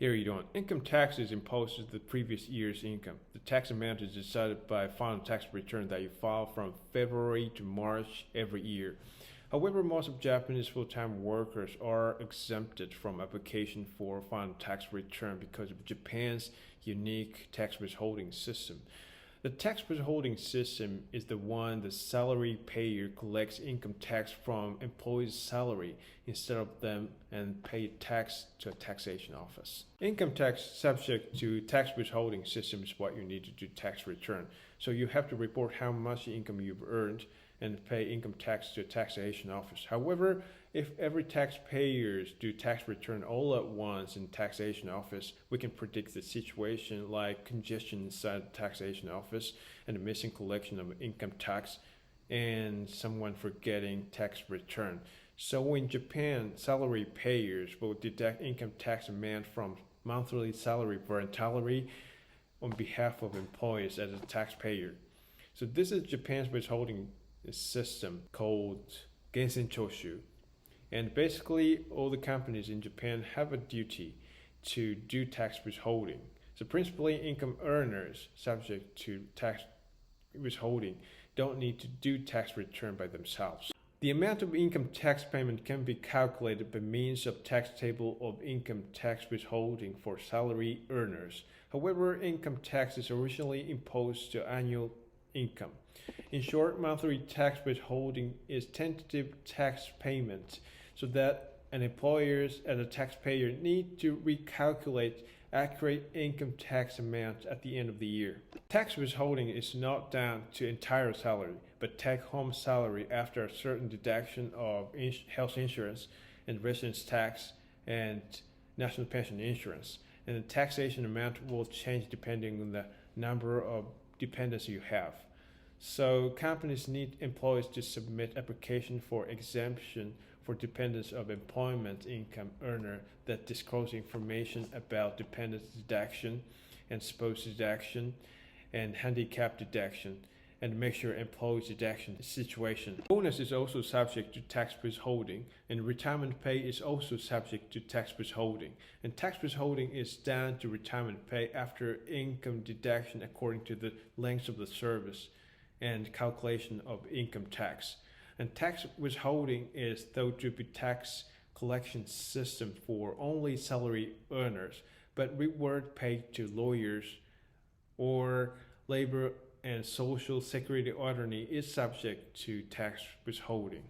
Here you don't. Income tax is imposed as the previous year's income. The tax amount is decided by a final tax return that you file from February to March every year. However, most of Japanese full-time workers are exempted from application for final tax return because of Japan's unique tax withholding system. The tax withholding system is the one the salary payer collects income tax from employees' salary instead of them and pay tax to a taxation office. Income tax subject to tax withholding system is what you need to do tax return. So you have to report how much income you've earned and pay income tax to a taxation office. However, if every taxpayers do tax return all at once in taxation office, we can predict the situation like congestion inside the taxation office and the missing collection of income tax and someone forgetting tax return. So in Japan, salary payers will deduct income tax amount from monthly salary voluntarily on behalf of employees as a taxpayer. So this is Japan's withholding system called Gensenchoushu. And basically, all the companies in Japan have a duty to do tax withholding. So principally, income earners subject to tax withholding don't need to do tax return by themselves. The amount of income tax payment can be calculated by means of tax table of income tax withholding for salary earners. However, income tax is originally imposed to annual income. In short, monthly tax withholding is tentative tax payment so that an employer and a taxpayer need to recalculate accurate income tax amount at the end of the year. Tax withholding is not down to entire salary, but take-home salary after a certain deduction of health insurance and residence tax and national pension insurance. And the taxation amount will change depending on the number of dependents you have. So companies need employees to submit application for exemption for dependents of employment income earner that disclose information about dependent deduction and spouse deduction and handicap deduction and make sure employees deduction situation. Bonus is also subject to tax withholding and retirement pay is also subject to tax withholding. And tax withholding is down to retirement pay after income deduction according to the length of the service and calculation of income tax. And tax withholding is thought to be tax collection system for only salary earners, but reward paid to lawyers or labor and social security attorney is subject to tax withholding.